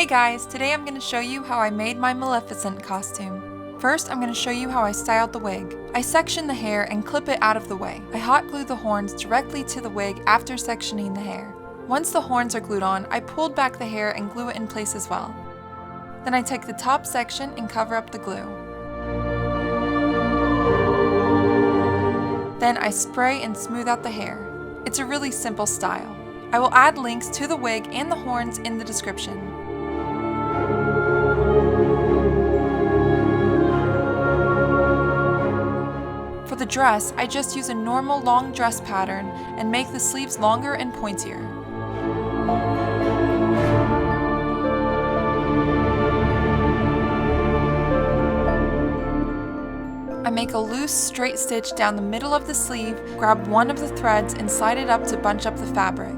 guys, today I'm going to show you how I made my Maleficent costume. First, I'm going to show you how I styled the wig. I section the hair and clip it out of the way. I hot glue the horns directly to the wig after sectioning the hair. Once the horns are glued on, I pulled back the hair and glue it in place as well. Then I take the top section and cover up the glue. Then I spray and smooth out the hair. It's a really simple style. I will add links to the wig and the horns in the description. For the dress, I just use a normal long dress pattern and make the sleeves longer and pointier. I make a loose straight stitch down the middle of the sleeve, grab one of the threads and slide it up to bunch up the fabric.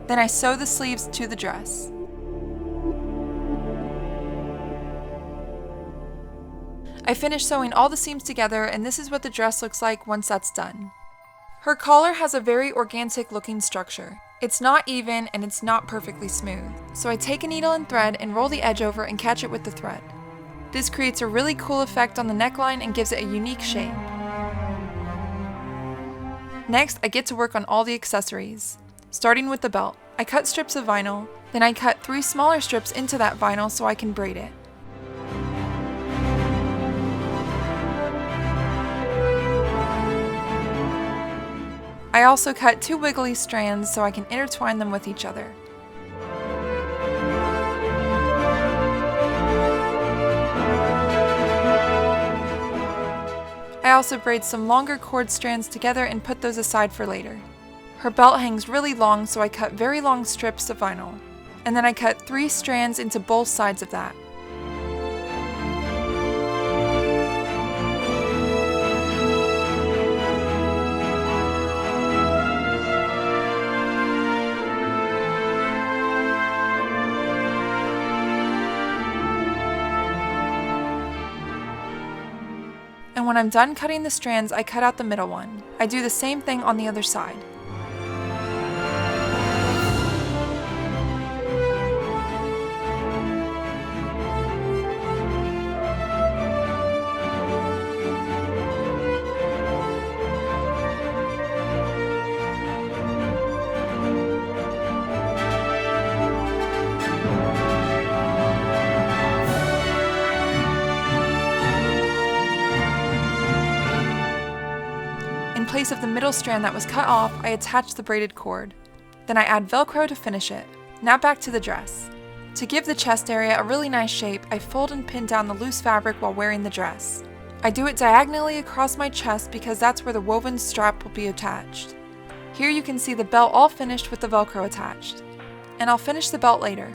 Then I sew the sleeves to the dress. I finish sewing all the seams together, and this is what the dress looks like once that's done. Her collar has a very organic looking structure. It's not even and it's not perfectly smooth. So I take a needle and thread and roll the edge over and catch it with the thread. This creates a really cool effect on the neckline and gives it a unique shape. Next, I get to work on all the accessories. Starting with the belt, I cut strips of vinyl, then I cut 3 smaller strips into that vinyl so I can braid it. I also cut 2 wiggly strands so I can intertwine them with each other. I also braid some longer cord strands together and put those aside for later. Her belt hangs really long, so I cut very long strips of vinyl. And then I cut 3 strands into both sides of that. And when I'm done cutting the strands, I cut out the middle one. I do the same thing on the other side. In place of the middle strand that was cut off, I attach the braided cord. Then I add Velcro to finish it. Now back to the dress. To give the chest area a really nice shape, I fold and pin down the loose fabric while wearing the dress. I do it diagonally across my chest because that's where the woven strap will be attached. Here you can see the belt all finished with the Velcro attached. And I'll finish the belt later.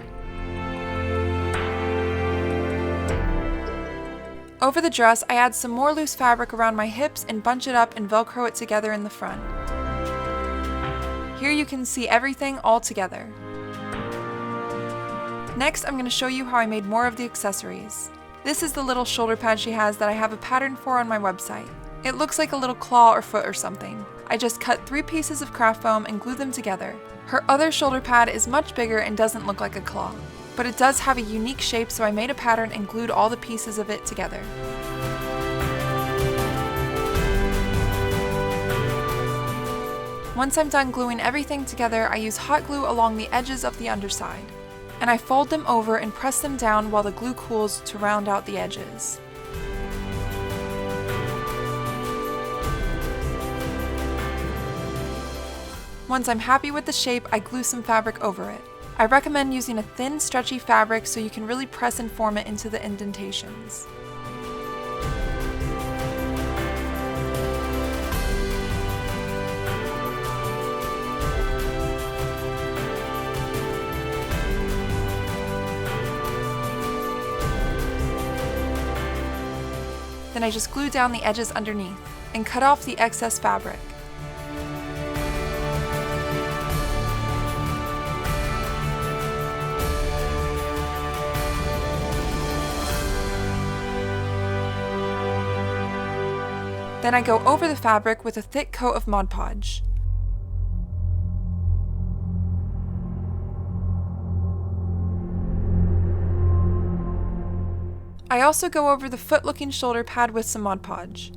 Over the dress, I add some more loose fabric around my hips and bunch it up and Velcro it together in the front. Here you can see everything all together. Next, I'm going to show you how I made more of the accessories. This is the little shoulder pad she has that I have a pattern for on my website. It looks like a little claw or foot or something. I just cut 3 pieces of craft foam and glue them together. Her other shoulder pad is much bigger and doesn't look like a claw. But it does have a unique shape, so I made a pattern and glued all the pieces of it together. Once I'm done gluing everything together, I use hot glue along the edges of the underside. And I fold them over and press them down while the glue cools to round out the edges. Once I'm happy with the shape, I glue some fabric over it. I recommend using a thin, stretchy fabric so you can really press and form it into the indentations. Then I just glue down the edges underneath and cut off the excess fabric. Then I go over the fabric with a thick coat of Mod Podge. I also go over the foot-looking shoulder pad with some Mod Podge.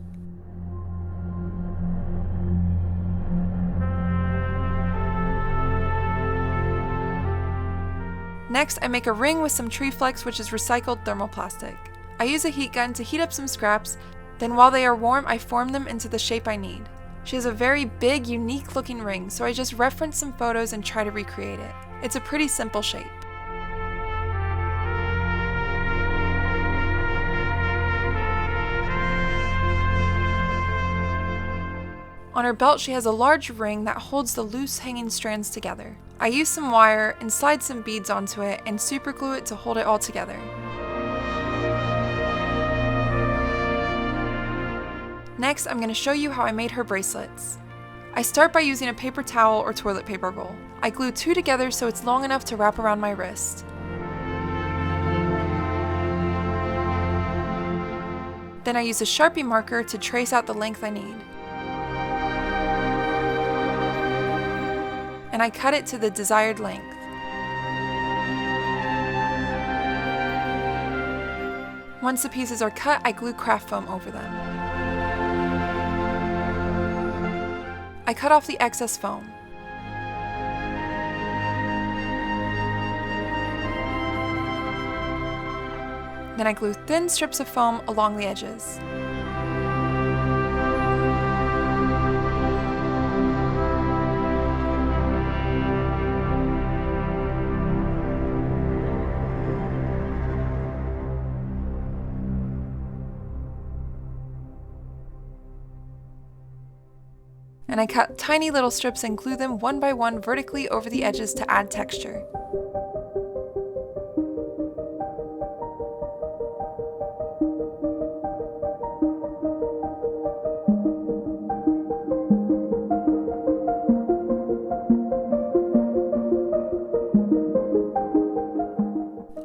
Next, I make a ring with some tree flex, which is recycled thermoplastic. I use a heat gun to heat up some scraps, then while they are warm, I form them into the shape I need. She has a very big, unique looking ring, so I just reference some photos and try to recreate it. It's a pretty simple shape. On her belt, she has a large ring that holds the loose hanging strands together. I use some wire and slide some beads onto it and super glue it to hold it all together. Next, I'm going to show you how I made her bracelets. I start by using a paper towel or toilet paper roll. I glue two together so it's long enough to wrap around my wrist. Then I use a Sharpie marker to trace out the length I need. And I cut it to the desired length. Once the pieces are cut, I glue craft foam over them. I cut off the excess foam. Then I glue thin strips of foam along the edges. And I cut tiny little strips and glue them one by one vertically over the edges to add texture.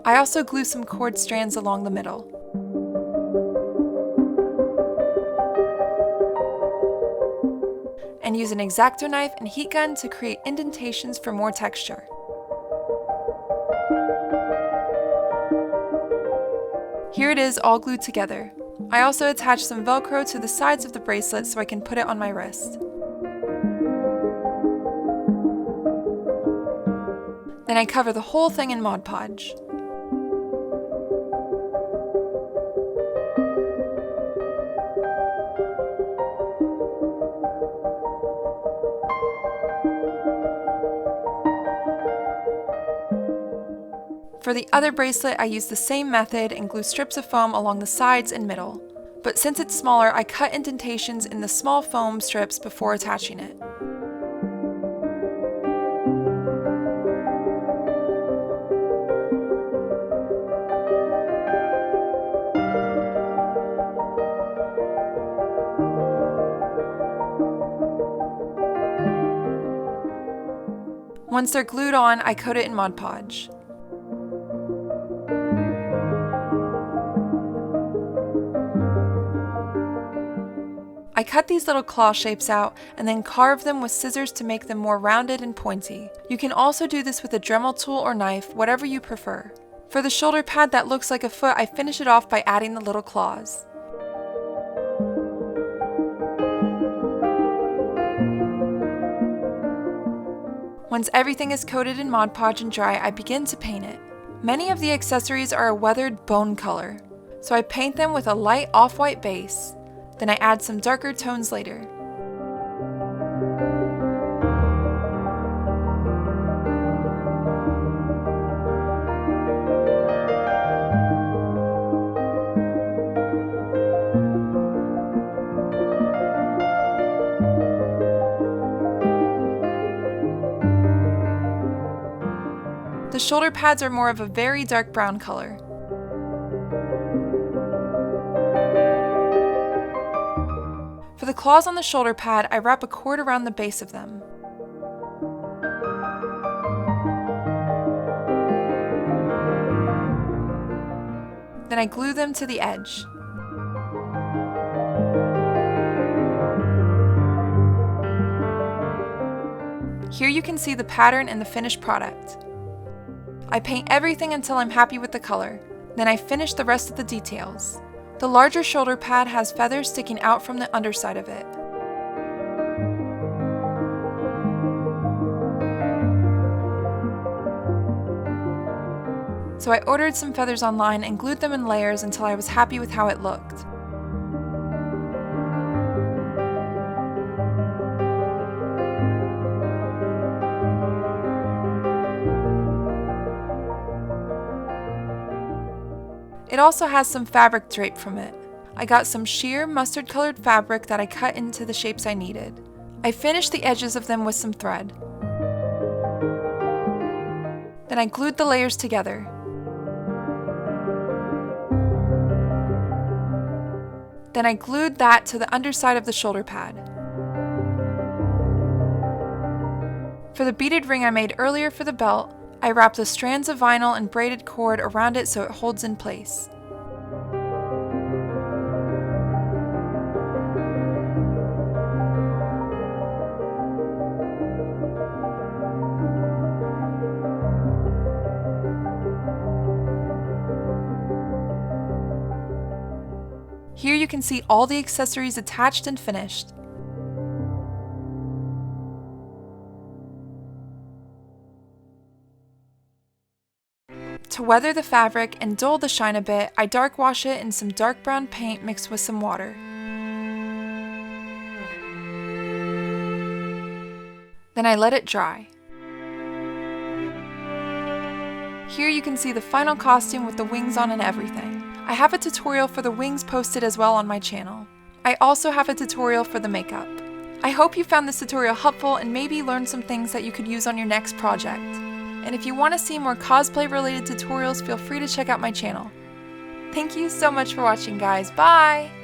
I also glue some cord strands along the middle. And use an X-Acto knife and heat gun to create indentations for more texture. Here it is all glued together. I also attach some Velcro to the sides of the bracelet so I can put it on my wrist. Then I cover the whole thing in Mod Podge. For the other bracelet, I use the same method and glue strips of foam along the sides and middle. But since it's smaller, I cut indentations in the small foam strips before attaching it. Once they're glued on, I coat it in Mod Podge. I cut these little claw shapes out and then carve them with scissors to make them more rounded and pointy. You can also do this with a Dremel tool or knife, whatever you prefer. For the shoulder pad that looks like a foot, I finish it off by adding the little claws. Once everything is coated in Mod Podge and dry, I begin to paint it. Many of the accessories are a weathered bone color, so I paint them with a light off-white base. Then I add some darker tones later. The shoulder pads are more of a very dark brown color. For the claws on the shoulder pad, I wrap a cord around the base of them. Then I glue them to the edge. Here you can see the pattern and the finished product. I paint everything until I'm happy with the color. Then I finish the rest of the details. The larger shoulder pad has feathers sticking out from the underside of it. So I ordered some feathers online and glued them in layers until I was happy with how it looked. It also has some fabric draped from it. I got some sheer mustard colored fabric that I cut into the shapes I needed. I finished the edges of them with some thread. Then I glued the layers together. Then I glued that to the underside of the shoulder pad. For the beaded ring I made earlier for the belt, I wrapped the strands of vinyl and braided cord around it so it holds in place. Here you can see all the accessories attached and finished. To weather the fabric and dull the shine a bit, I dark wash it in some dark brown paint mixed with some water. Then I let it dry. Here you can see the final costume with the wings on and everything. I have a tutorial for the wings posted as well on my channel. I also have a tutorial for the makeup. I hope you found this tutorial helpful and maybe learned some things that you could use on your next project. And if you want to see more cosplay related tutorials, feel free to check out my channel. Thank you so much for watching, guys. Bye!